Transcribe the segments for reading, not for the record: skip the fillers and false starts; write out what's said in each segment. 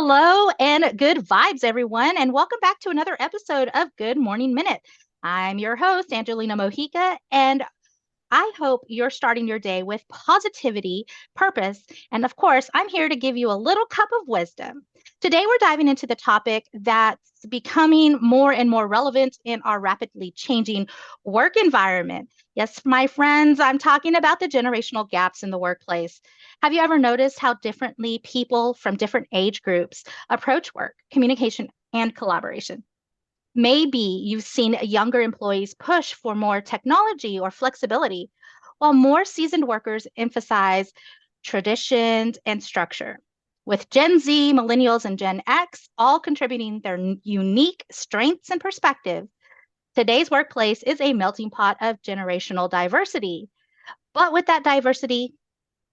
Hello and good vibes, everyone, and welcome back to another episode of Good Morning Minute. I'm your host, Angelina Mojica, and I hope you're starting your day with positivity, purpose, and of course, I'm here to give you a little cup of wisdom. Today, we're diving into the topic that's becoming more and more relevant in our rapidly changing work environment. Yes, my friends, I'm talking about the generational gaps in the workplace. Have you ever noticed how differently people from different age groups approach work, communication, and collaboration? Maybe you've seen younger employees push for more technology or flexibility, while more seasoned workers emphasize traditions and structure. With Gen Z, millennials, and Gen X all contributing their unique strengths and perspectives, today's workplace is a melting pot of generational diversity. But with that diversity,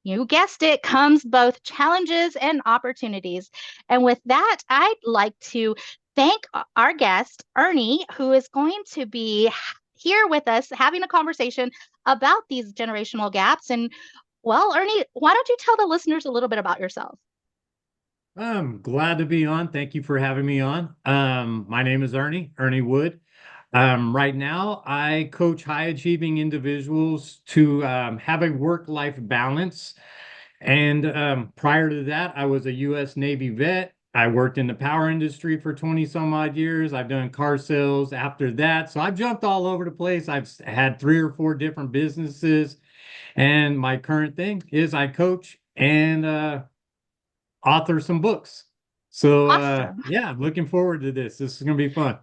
you guessed it, comes both challenges and opportunities. And with that, I'd like to thank our guest, Ernie, who is going to be here with us having a conversation about these generational gaps. And well, Ernie, why don't you tell the listeners a little bit about yourself? I'm glad to be on. Thank you for having me on. My name is Ernie Wood. Right now, I coach high achieving individuals to have a work-life balance. And prior to that, I was a U.S. Navy vet. I worked in the power industry for 20 some odd years. I've done car sales after that. So I've jumped all over the place. I've had three or four different businesses. And my current thing is I coach and author some books. So Awesome. yeah, looking forward to this. This is gonna be fun.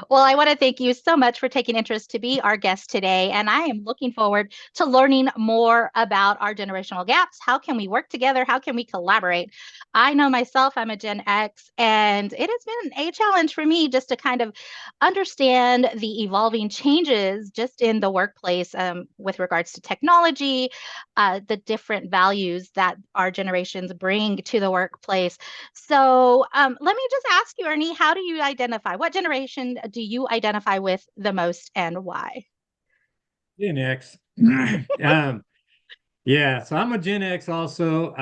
Well, I want to thank you so much for taking interest to be our guest today. And I am looking forward to learning more about our generational gaps. How can we work together? How can we collaborate? I know myself, I'm a Gen X, and it has been a challenge for me just to kind of understand the evolving changes just in the workplace with regards to technology, the different values that our generations bring to the workplace. So let me just ask you, Ernie, how do you identify? What generation do you identify with the most and why? Gen X. um, yeah, so I'm a Gen X also.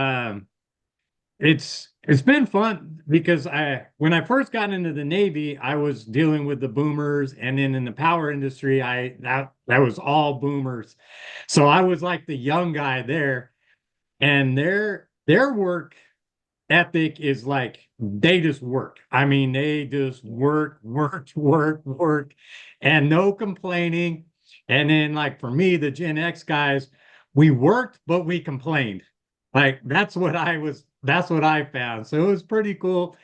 It's been fun because I when I first got into the Navy, I was dealing with the boomers, and then in the power industry, I that was all boomers. So I was like the young guy there, and their work ethic is like they just work. I mean, they just work, and no complaining. And then, like for me, the Gen X guys, we worked, but we complained. Like that's what I found. So it was pretty cool.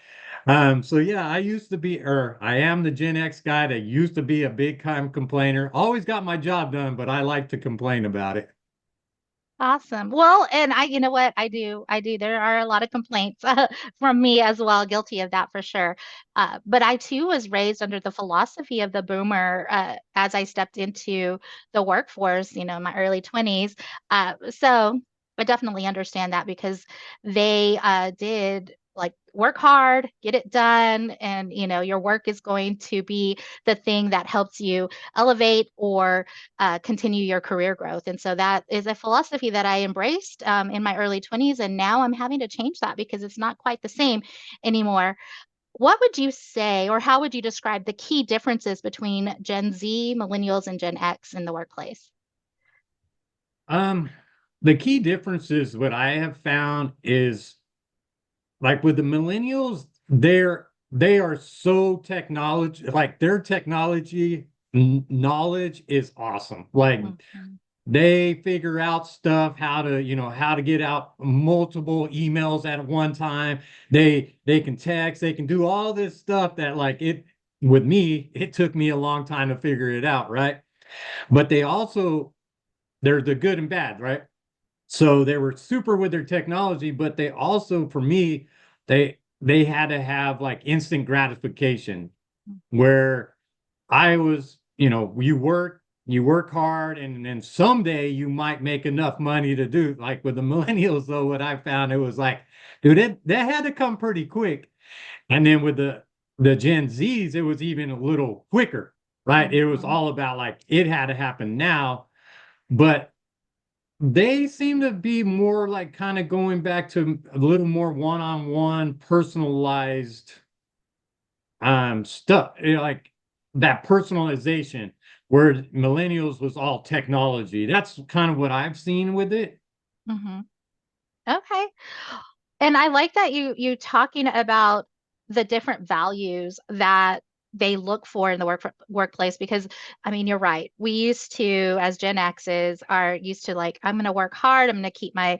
So yeah, I used to be, or I am the Gen X guy that used to be a big time complainer. Always got my job done, but I like to complain about it. Awesome. Well, and you know what? I do. There are a lot of complaints from me as well, guilty of that for sure. But I too was raised under the philosophy of the boomer as I stepped into the workforce, in my early 20s. So I definitely understand that because they did like work hard, get it done, and your work is going to be the thing that helps you elevate or continue your career growth. And so that is a philosophy that I embraced in my early 20s. And now I'm having to change that because it's not quite the same anymore. What would you say, or how would you describe the key differences between Gen Z, millennials, and Gen X in the workplace? Um, the key differences, what I have found is like with the millennials, they are so technology, like their technology knowledge is awesome. Like Mhm. they figure out stuff how to, how to get out multiple emails at one time. They can text, they can do all this stuff that like it with me, it took me a long time to figure it out, right? But they also there's the good and bad, right? So they were super with their technology, but they also, for me, they had to have like instant gratification where I was, you work hard, and then someday you might make enough money to do like with the millennials, though, what I found it was like, dude, that had to come pretty quick. And then with the Gen Zs, it was even a little quicker, right? It was Mhm. all about like it had to happen now. But they seem to be more like kind of going back to a little more one-on-one personalized stuff, like that personalization where millennials was all technology. That's kind of what I've seen with it. Hmm. Okay. And I like that you talking about the different values that they look for in the workplace because I mean you're right. We used to, as Gen X's, are used to like I'm going to work hard. I'm going to keep my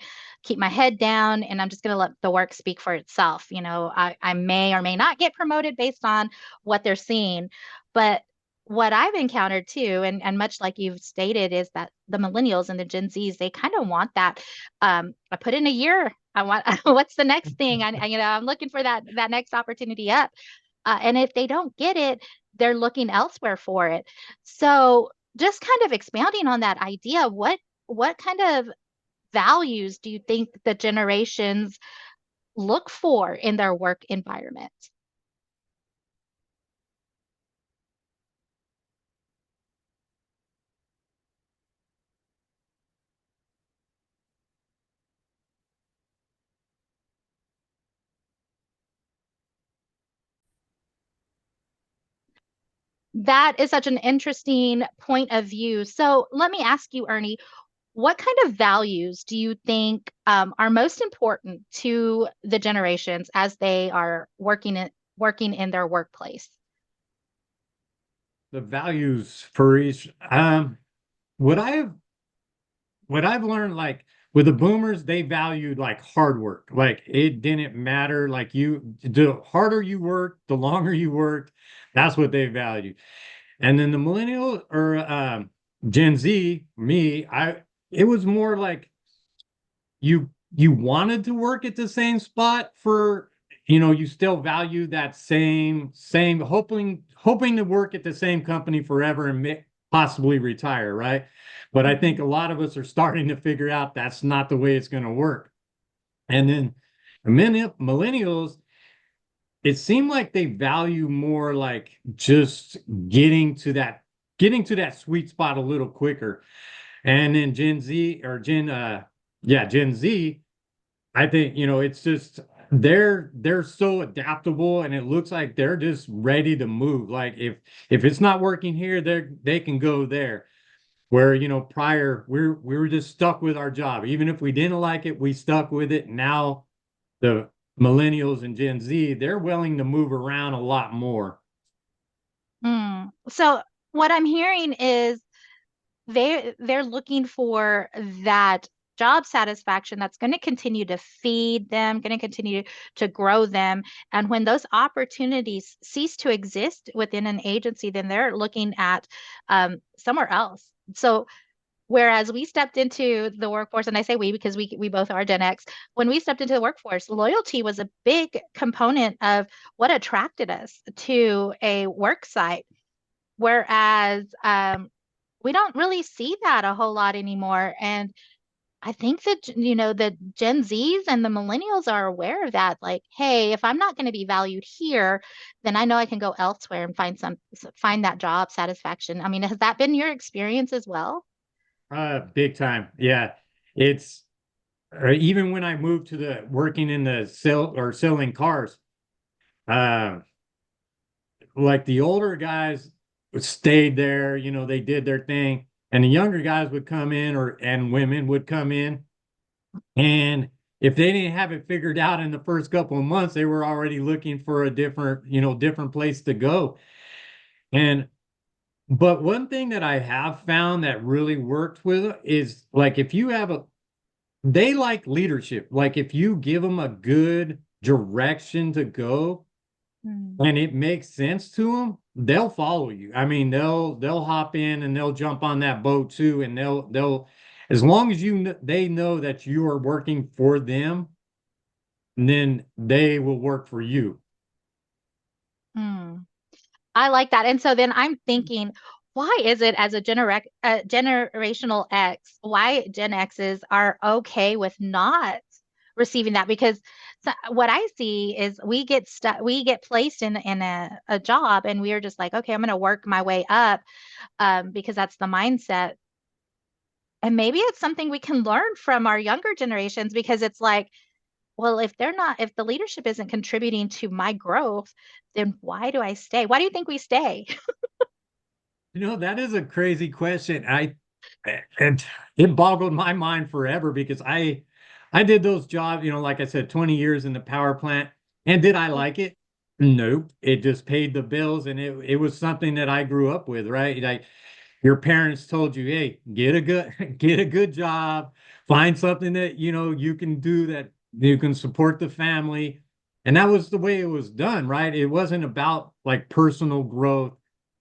head down, and I'm just going to let the work speak for itself. You know, I may or may not get promoted based on what they're seeing, but what I've encountered too, and much like you've stated, is that the millennials and the Gen Zs, they kind of want that. I put in a year. I want what's the next thing? I'm looking for that next opportunity up. And if they don't get it, they're looking elsewhere for it. So just kind of expounding on that idea, what kind of values do you think the generations look for in their work environment? That is such an interesting point of view. So let me ask you, Ernie, what kind of values do you think are most important to the generations as they are working in their workplace? The values for each, what I've what I've learned, like with the boomers, they valued like hard work. Like it didn't matter. Like the harder you worked, the longer you worked, that's what they valued. And then the millennial or Gen Z, me, it was more like you wanted to work at the same spot for, you still value that same hoping to work at the same company forever and possibly retire, right? But I think Mhm. a lot of us are starting to figure out that's not the way it's going to work. And then millennials, it seemed like they value more like just getting to that sweet spot a little quicker. And then Gen Z, I think, it's just they're so adaptable and it looks like they're just ready to move. Like if it's not working here, they can go there. Where, prior we were just stuck with our job. Even if we didn't like it, we stuck with it. Now the millennials and Gen Z, they're willing to move around a lot more. Mm. So what I'm hearing is they're looking for that job satisfaction that's going to continue to feed them, going to continue to grow them. And when those opportunities cease to exist within an agency, then they're looking at somewhere else. So whereas we stepped into the workforce, and I say we because we both are Gen X, when we stepped into the workforce, loyalty was a big component of what attracted us to a work site. Whereas we don't really see that a whole lot anymore. And I think that, the Gen Zs and the millennials are aware of that. Like, hey, if I'm not going to be valued here, then I know I can go elsewhere and find that job satisfaction. I mean, has that been your experience as well? Big time. Yeah. It's even when I moved to the working in the selling cars, uh, like the older guys stayed there, they did their thing, and the younger guys would come in and women would come in, and if they didn't have it figured out in the first couple of months, they were already looking for a different place to go. And but one thing that I have found that really worked with is like if you have a they like leadership. Like if you give them a good direction to go Mm. and it makes sense to them, they'll follow you. I mean, they'll hop in and they'll jump on that boat too, and they'll as long as they know that you are working for them, then they will work for you. Mm. I like that. And so then I'm thinking, why is it as a generational X, why Gen X's are okay with not receiving that? Because what I see is we get placed in a job, and we are just like, okay, I'm going to work my way up because that's the mindset. And maybe it's something we can learn from our younger generations because it's like, well, if the leadership isn't contributing to my growth, then why do I stay? Why do you think we stay? That is a crazy question. And it boggled my mind forever because I did those jobs, like I said, 20 years in the power plant. And did I like it? Nope. It just paid the bills and it was something that I grew up with, right? Like your parents told you, hey, get a good get a good job, find something that you can do that you can support the family. And that was the way it was done, right? It wasn't about like personal growth.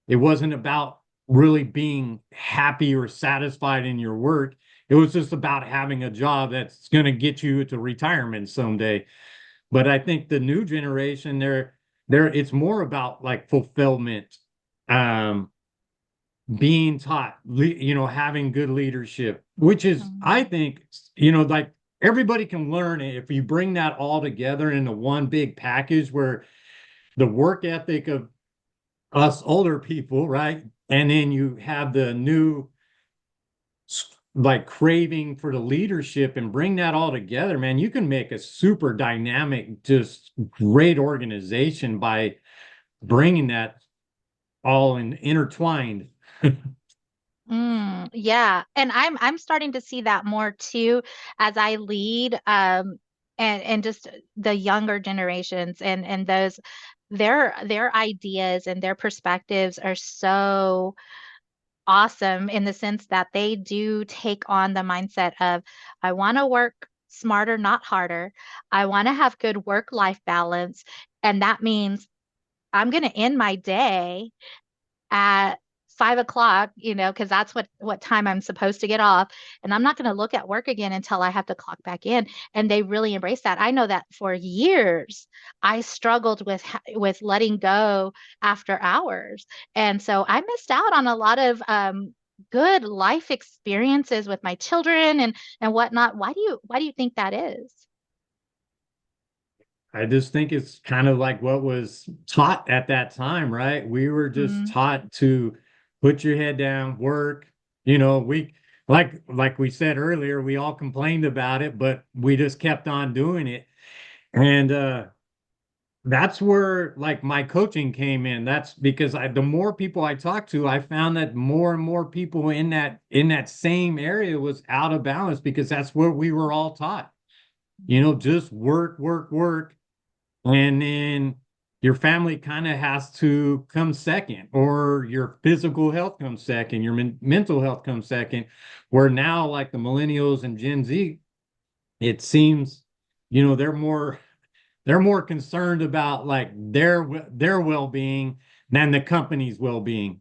It wasn't about really being happy or satisfied in your work. It was just about having a job that's going to get you to retirement someday. But I think the new generation, it's more about like fulfillment, um, being taught, having good leadership, which is, I Mhm. think, like everybody can learn it if you bring that all together into one big package where the work ethic of us older people, right? And then you have the new like craving for the leadership and bring that all together, man, you can make a super dynamic, just great organization by bringing that all in intertwined. Yeah, and I'm starting to see that more too as I lead, and just the younger generations and those their ideas and their perspectives are so awesome in the sense that they do take on the mindset of I want to work smarter, not harder. I want to have good work-life balance, and that means I'm going to end my day at 5 o'clock, because that's what time I'm supposed to get off. And I'm not going to look at work again until I have to clock back in. And they really embrace that. I know that for years I struggled with letting go after hours. And so I missed out on a lot of good life experiences with my children and whatnot. Why do you think that is? I just think it's kind of like what was taught at that time, right? We were just Mm, taught to put your head down, work. We like we said earlier, we all complained about it, but we just kept on doing it. And that's where like my coaching came in. That's because the more people I talked to, I found that more and more people in that same area was out of balance because that's what we were all taught. Just work, work, work, and then your family kind of has to come second, or your physical health comes second, your mental health comes second. Where now, like the millennials and Gen Z, it seems, they're more concerned about like their well-being than the company's well-being.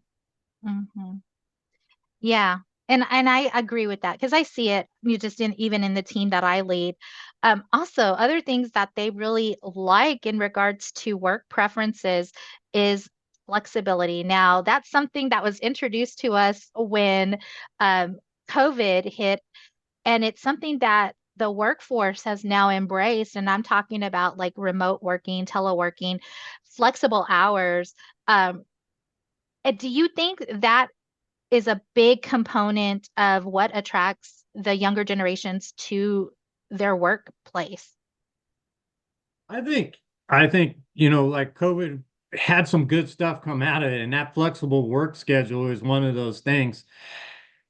mhm. Yeah. And I agree with that because I see it you just in even in the team that I lead. Also, other things that they really like in regards to work preferences is flexibility. Now, that's something that was introduced to us when um, COVID hit, and it's something that the workforce has now embraced. And I'm talking about like remote working, teleworking, flexible hours. Do you think that is a big component of what attracts the younger generations to their workplace? I think, like COVID had some good stuff come out of it, and that flexible work schedule is one of those things.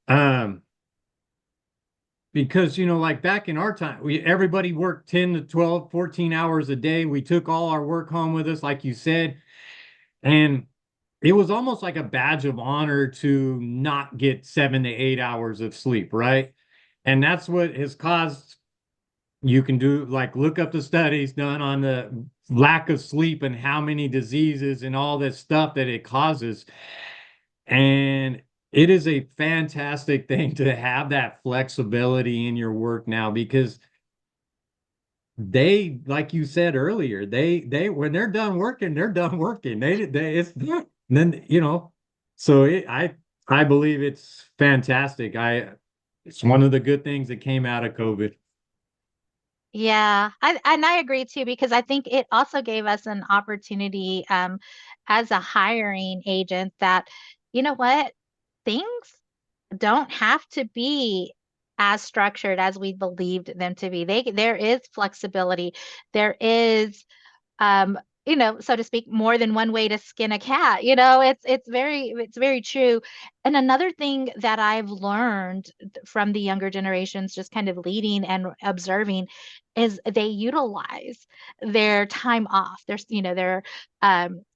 Um, because like back in our time, everybody worked 10 to 12, 14 hours a day. We took all our work home with us, like you said, and it was almost like a badge of honor to not get 7 to 8 hours of sleep, right? And that's what has caused, you can do like look up the studies done on the lack of sleep and how many diseases and all this stuff that it causes. And it is a fantastic thing to have that flexibility in your work now because like you said earlier, they when they're done working, they're done working. They it's then so I believe it's fantastic. It's one of the good things that came out of COVID. Yeah, I agree too because I think it also gave us an opportunity as a hiring agent that, you know what, things don't have to be as structured as we believed them to be. There is flexibility. There is um, so to speak, more than one way to skin a cat. It's very true. And another thing that I've learned from the younger generations, just kind of leading and observing, is they utilize their time off. Their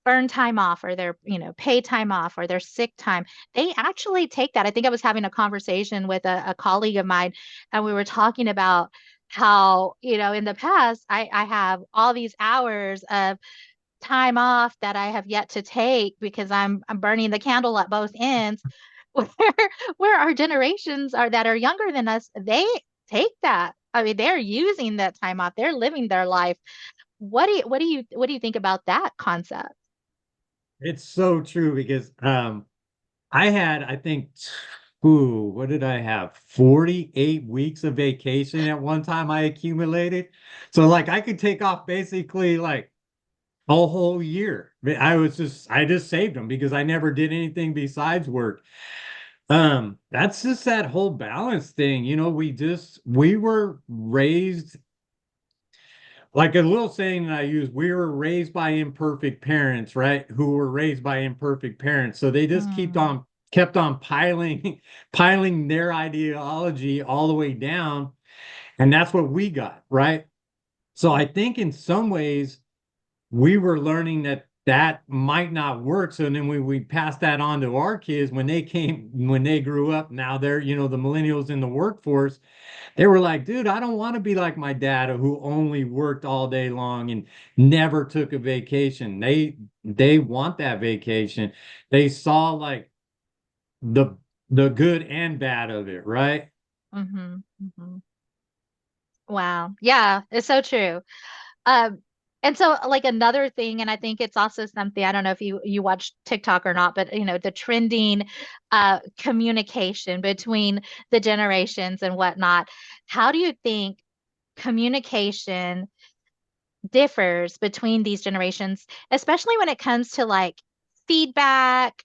earned time off, or their pay time off, or their sick time. They actually take that. I think I was having a conversation with a colleague of mine, and we were talking about how, in the past, I have all these hours of time off that I have yet to take because I'm burning the candle at both ends. Where where our generations are that are younger than us, they take that. I mean, they're using that time off. They're living their life. What do you think about that concept? It's so true because I had, I think, ooh, what did I have? 48 weeks of vacation at one time I accumulated. So like I could take off basically like a whole year. I just saved them because I never did anything besides work. That's just that whole balance thing. We were raised, like a little saying that I use, we were raised by imperfect parents, right? Who were raised by imperfect parents. So they just Mm, kept on piling their ideology all the way down. And that's what we got, right? So I think in some ways we were learning that that might not work. So then we passed that on to our kids when they grew up. Now they're, the millennials in the workforce. They were like, dude, I don't want to be like my dad who only worked all day long and never took a vacation. They want that vacation. They saw like the the good and bad of it, right? hmm hmm Wow. Yeah, it's so true. Um, and so like another thing, and I think it's also something, I don't know if you watch TikTok or not, but the trending communication between the generations and whatnot. How do you think communication differs between these generations, especially when it comes to like feedback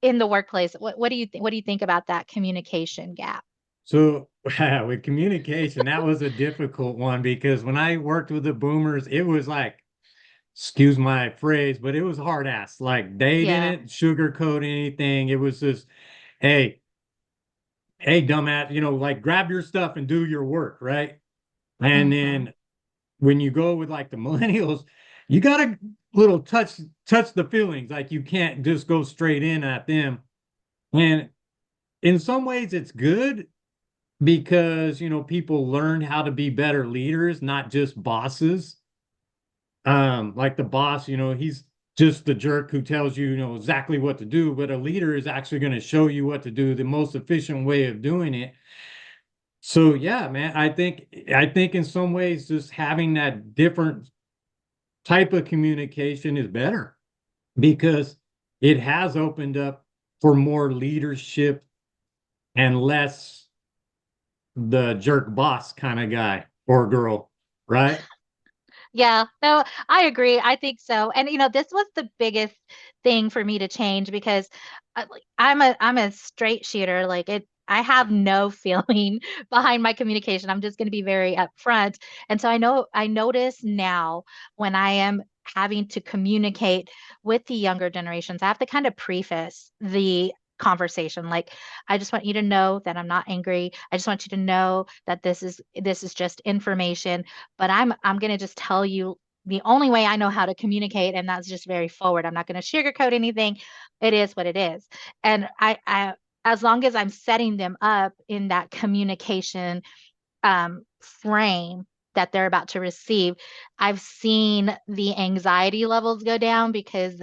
in the workplace? What do you think about that communication gap? So with communication, that was a difficult one because when I worked with the boomers, it was like, excuse my phrase, but it was hard ass. Like they Yeah. didn't sugarcoat anything. It was just, hey, hey, dumbass, like grab your stuff and do your work, right? And hmm then when you go with like the millennials, you gotta little touch the feelings. Like you can't just go straight in at them. And in some ways it's good because people learn how to be better leaders, not just bosses. Like the boss, he's just the jerk who tells you, exactly what to do, but a leader is actually going to show you what to do, the most efficient way of doing it. So yeah, man, I think in some ways just having that different type of communication is better because it has opened up for more leadership and less the jerk boss kind of guy or girl, right? Yeah, no, I agree. I think so. And this was the biggest thing for me to change because I'm a straight shooter. Like I have no feeling behind my communication. I'm just going to be very upfront. And so I notice now when I am having to communicate with the younger generations, I have to kind of preface the conversation. Like, I just want you to know that I'm not angry. I just want you to know that this is just information, but I'm going to just tell you the only way I know how to communicate, and that's just very forward. I'm not going to sugarcoat anything. It is what it is. And as long as I'm setting them up in that communication frame that they're about to receive, I've seen the anxiety levels go down because,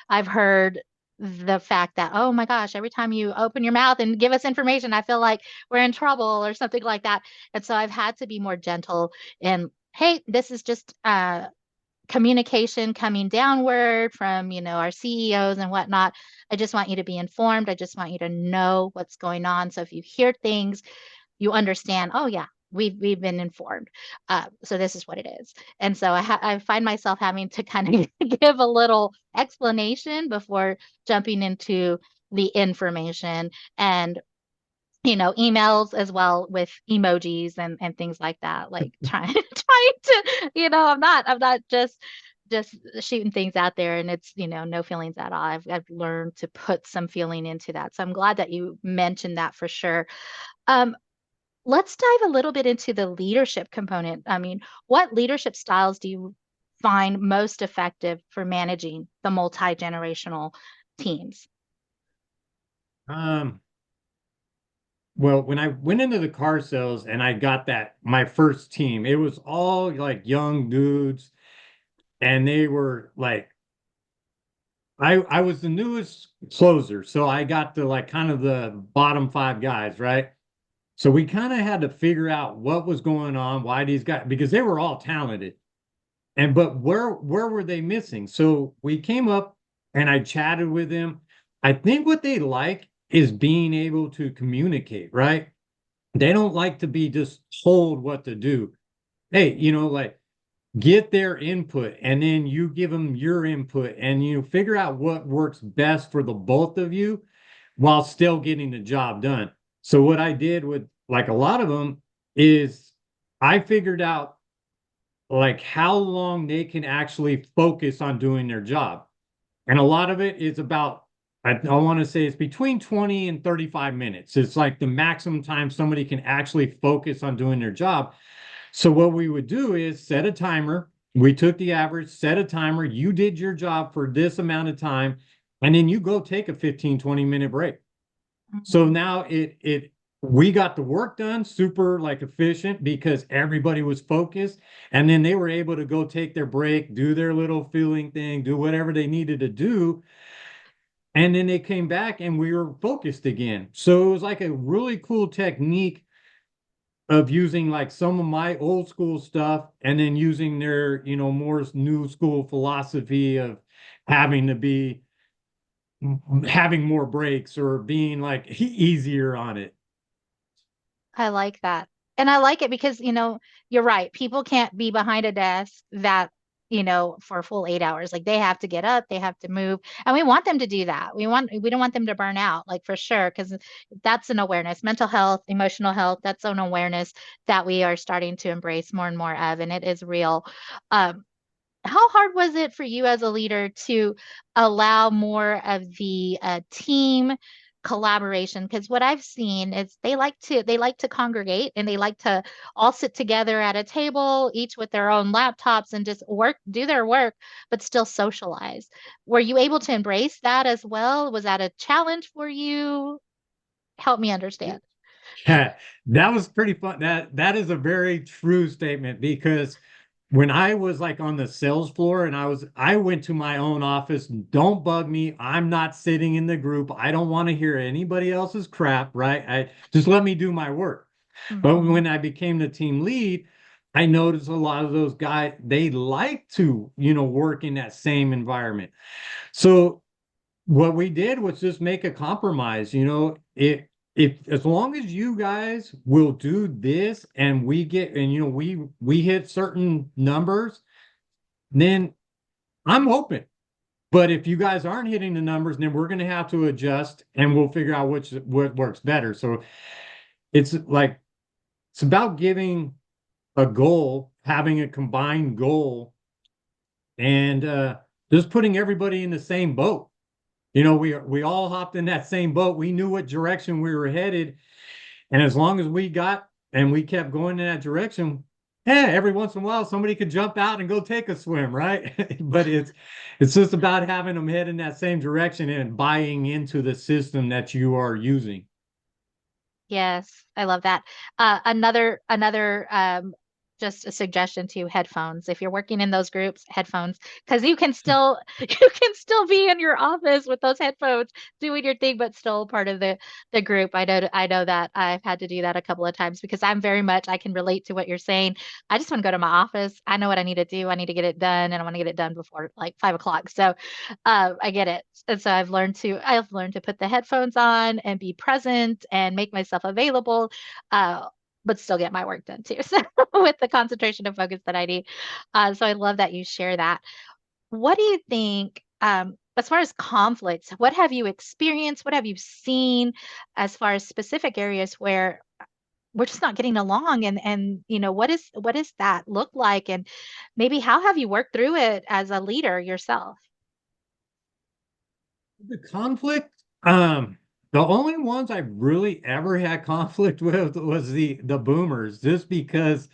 I've heard the fact that, oh my gosh, every time you open your mouth and give us information, I feel like we're in trouble or something like that. And so I've had to be more gentle and, hey, this is just communication coming downward from, our CEOs and whatnot. I just want you to be informed. I just want you to know what's going on. So if you hear things, you understand, oh yeah, we've been informed. So this is what it is. And so I find myself having to kind of give a little explanation before jumping into the information. And emails as well with emojis and things like that, like trying trying to, I'm not just shooting things out there and it's, no feelings at all. I've learned to put some feeling into that. So I'm glad that you mentioned that for sure. Um, let's dive a little bit into the leadership component. I mean, what leadership styles do you find most effective for managing the multi-generational teams? Um, well, when I went into the car sales and I got my first team, it was all like young dudes, and they were like, I was the newest closer, so I got to like kind of the bottom five guys, right? So we kind of had to figure out what was going on, why these guys, because they were all talented. And but where were they missing? So we came up and I chatted with them. I think what they like is being able to communicate, right? They don't like to be just told what to do. Hey, like get their input and then you give them your input and you figure out what works best for the both of you while still getting the job done. So what I did with like a lot of them is I figured out like how long they can actually focus on doing their job. And a lot of it is about, I want to say it's between 20 and 35 minutes. It's like the maximum time somebody can actually focus on doing their job. So what we would do is set a timer. We took the average, set a timer. You did your job for this amount of time, and then you go take a 15, 20-minute break. So Mhm. now we got the work done super like efficient because everybody was focused, and then they were able to go take their break, do their little feeling thing, do whatever they needed to do, and then they came back and we were focused again. So it was like a really cool technique of using like some of my old school stuff and then using their, more new school philosophy of having to be having more breaks or being like easier on it. I like that. And I like it because, you're right. People can't be behind a desk that, for a full 8 hours. Like they have to get up, they have to move. And we want them to do that. We don't want them to burn out, like for sure, because that's an awareness. Mental health, emotional health, that's an awareness that we are starting to embrace more and more of, and it is real. Um, how hard was it for you as a leader to allow more of the team collaboration? Because what I've seen is they like to congregate and they like to all sit together at a table, each with their own laptops, and just do their work, but still socialize. Were you able to embrace that as well? Was that a challenge for you? Help me understand. Yeah, that was pretty fun. That is a very true statement because when I was like on the sales floor and I went to my own office, don't bug me. I'm not sitting in the group. I don't want to hear anybody else's crap, right? I just let me do my work. But Hmm. when I became the team lead, I noticed a lot of those guys, they like to, work in that same environment. So what we did was just make a compromise. If as long as you guys will do this and we get and we hit certain numbers, then I'm open. But if you guys aren't hitting the numbers, then we're going to have to adjust and we'll figure out what works better. So it's like it's about giving a goal, having a combined goal, and just putting everybody in the same boat. We all hopped in that same boat. We knew what direction we were headed, and as long as we kept going in that direction, yeah, every once in a while somebody could jump out and go take a swim, right? But it's just about having them head in that same direction and buying into the system that you are using. Yes, I love that. Another just a suggestion to headphones. If you're working in those groups, headphones, because you can still you can still be in your office with those headphones doing your thing, but still part of the group. I know that I've had to do that a couple of times because I'm very much I can relate to what you're saying. I just want to go to my office. I know what I need to do. I need to get it done, and I want to get it done before like 5 o'clock. So I get it. And so I've learned to put the headphones on and be present and make myself available, but still get my work done too. So with the concentration and focus that I need. So I love that you share that. What do you think? as far as conflicts, what have you experienced? What have you seen as far as specific areas where we're just not getting along? And what does that look like? And maybe how have you worked through it as a leader yourself? The conflict, the only ones I really ever had conflict with was the boomers, just because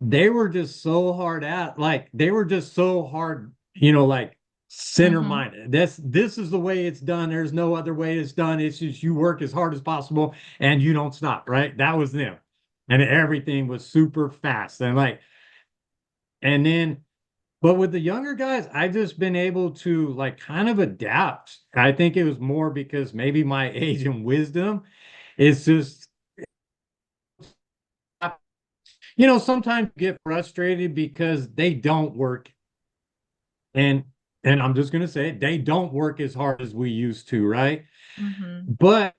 they were just so hard at, like they were just so hard, like center Hmm. minded. This is the way it's done. There's no other way it's done. It's just you work as hard as possible and you don't stop, right? That was them. And everything was super fast. And then but with the younger guys, I've just been able to like kind of adapt. I think it was more because maybe my age and wisdom is just, sometimes you get frustrated because they don't work, and I'm just gonna say it, they don't work as hard as we used to, right? Hmm. But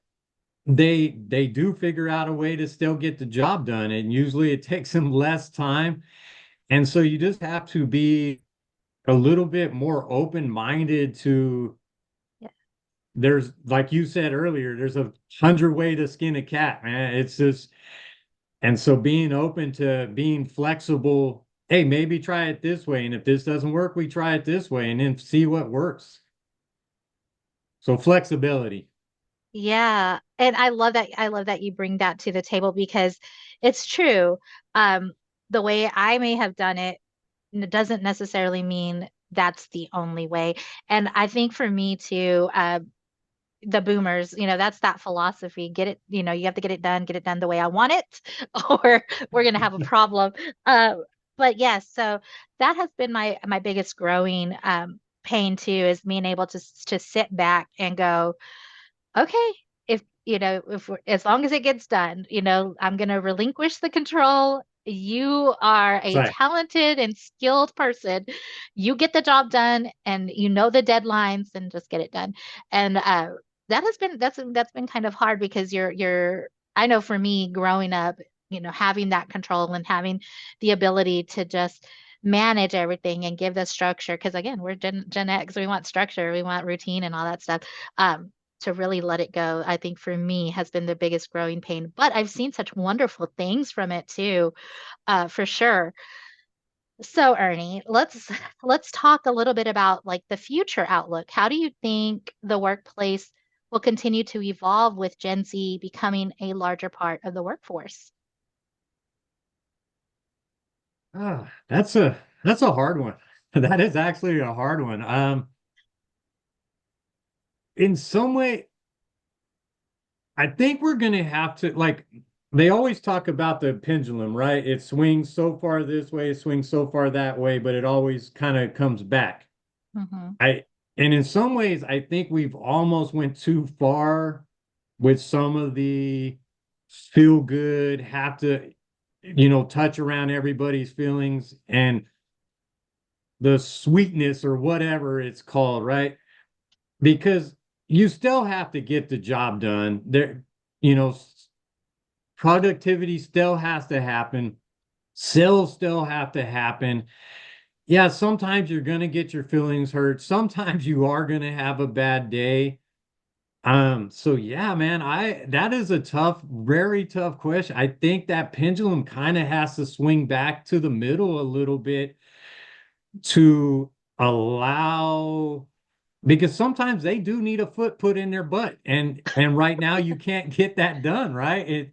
they do figure out a way to still get the job done, and usually it takes them less time. And so you just have to be a little bit more open-minded to Yeah. there's like you said earlier, there's 100 way to skin a cat, man. It's just and so being open to being flexible, hey, maybe try it this way. And if this doesn't work, we try it this way and then see what works. So flexibility. Yeah. And I love that you bring that to the table because it's true. Um, the way I may have done it doesn't necessarily mean that's the only way. And I think for me too, the boomers, that's that philosophy. Get it, you have to get it done the way I want it, or we're gonna have a problem. Uh, but yes, so that has been my biggest growing pain too, is being able to sit back and go, okay, if as long as it gets done, I'm going to relinquish the control. You are a Right. talented and skilled person. You get the job done and you know the deadlines and just get it done. And that's been kind of hard because I know for me growing up, having that control and having the ability to just manage everything and give the structure. Because again, we're Gen X, we want structure, we want routine and all that stuff. To really let it go, I think for me has been the biggest growing pain. But I've seen such wonderful things from it too, for sure. So Ernie, let's talk a little bit about like the future outlook. How do you think the workplace will continue to evolve with Gen Z becoming a larger part of the workforce? That's a hard one. That is actually a hard one. In some way, I think we're gonna have to like they always talk about the pendulum, right? It swings so far this way, it swings so far that way, but it always kind of comes back. Hmm. I and in some ways, I think we've almost went too far with some of the feel good, have to, touch around everybody's feelings and the sweetness or whatever it's called, right? Because you still have to get the job done. You know, productivity still has to happen. Sales still have to happen. Yeah, sometimes you're going to get your feelings hurt. Sometimes you are going to have a bad day. So yeah, man, that is a tough, very tough question. I think that pendulum kind of has to swing back to the middle a little bit to allow because sometimes they do need a foot put in their butt and right now you can't get that done, right?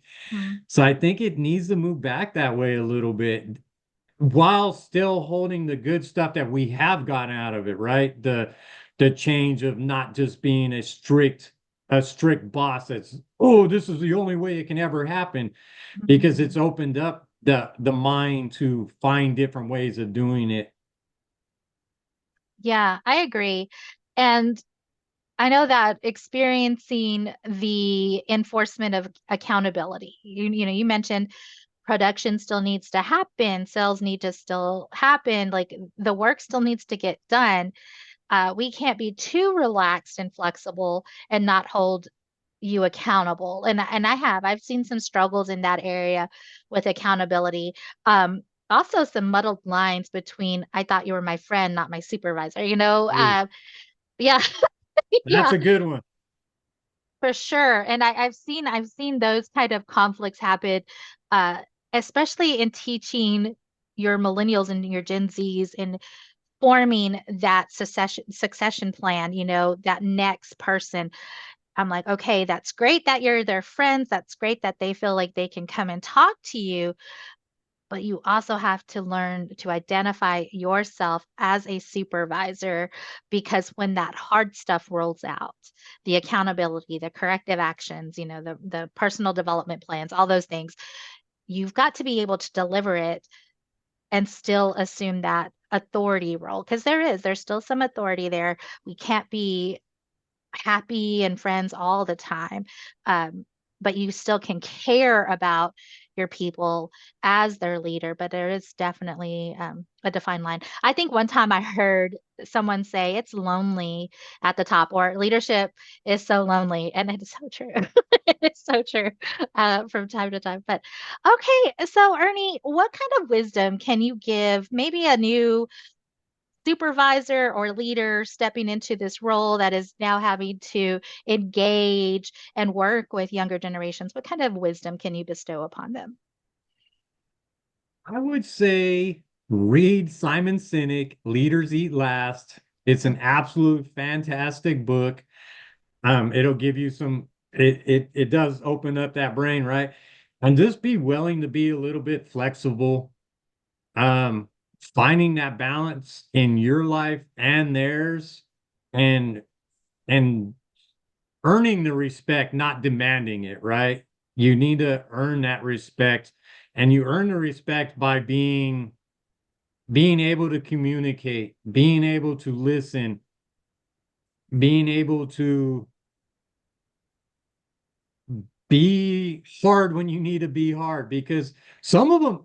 So I think it needs to move back that way a little bit while still holding the good stuff that we have gotten out of it, right? The change of not just being a strict boss that's, oh, this is the only way it can ever happen, because Hmm. it's opened up the mind to find different ways of doing it. Yeah, I agree. And I know that experiencing the enforcement of accountability, you mentioned production still needs to happen, sales need to still happen, like the work still needs to get done. We can't be too relaxed and flexible and not hold you accountable. And I've seen some struggles in that area with accountability. Also some muddled lines between I thought you were my friend, not my supervisor. Ooh, Yeah. That's Yeah, a good one. for sure. And I've seen those kind of conflicts happen, uh, especially in teaching your millennials and your Gen Zs and forming that succession plan, that next person. I'm like, okay, that's great that you're their friends. That's great that they feel like they can come and talk to you, but you also have to learn to identify yourself as a supervisor, because when that hard stuff rolls out, the accountability, the corrective actions, the personal development plans, all those things, you've got to be able to deliver it and still assume that authority role, because there's still some authority there. We can't be happy and friends all the time. Um, but you still can care about your people as their leader, but there is definitely a defined line. I think one time I heard someone say it's lonely at the top, or leadership is so lonely. And it is so true. It's so true from time to time. But okay, so Ernie, what kind of wisdom can you give maybe a new supervisor or leader stepping into this role that is now having to engage and work with younger generations? What kind of wisdom can you bestow upon them? I would say read Simon Sinek, Leaders Eat Last. It's an absolute fantastic book. It'll give you it does open up that brain, right? And just be willing to be a little bit flexible. Um, Finding that balance in your life and theirs, and and earning the respect, not demanding it, right? You need to earn that respect, and you earn the respect by being able to communicate, being able to listen, being able to be hard when you need to be hard. Because some of them,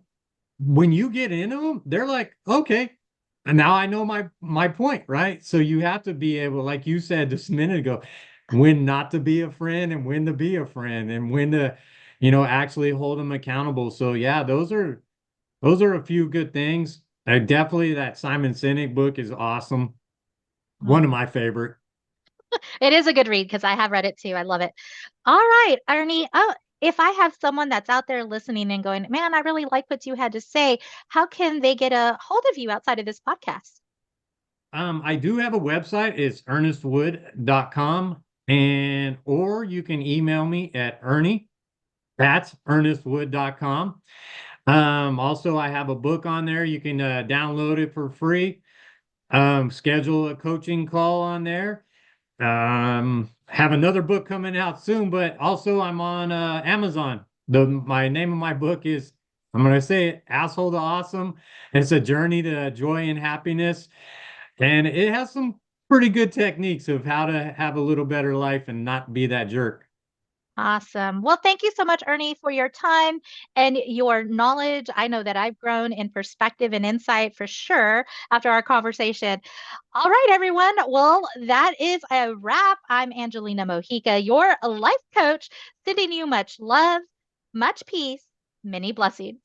when you get into them, they're like, okay, and now I know my point, right? So you have to be able, like you said just a minute ago, when not to be a friend and when to be a friend and when to, actually hold them accountable. So yeah, those are a few good things. Definitely that Simon Sinek book is awesome. One of Mm. my favorite. It is a good read because I have read it too. I love it. All right, Ernie. Oh, if I have someone that's out there listening and going, man, I really like what you had to say, how can they get a hold of you outside of this podcast? I do have a website. It's ernestwood.com, and or you can email me at ernie@ernestwood.com. Also, I have a book on there. You can download it for free. Schedule a coaching call on there. Have another book coming out soon, but also I'm on Amazon. My name of my book is, I'm gonna say it, Asshole to Awesome. It's a journey to joy and happiness, and it has some pretty good techniques of how to have a little better life and not be that jerk. Awesome. Well, thank you so much, Ernie, for your time and your knowledge. I know that I've grown in perspective and insight for sure after our conversation. All right, everyone. Well, that is a wrap. I'm Angelina Mojica, your life coach, sending you much love, much peace, many blessings.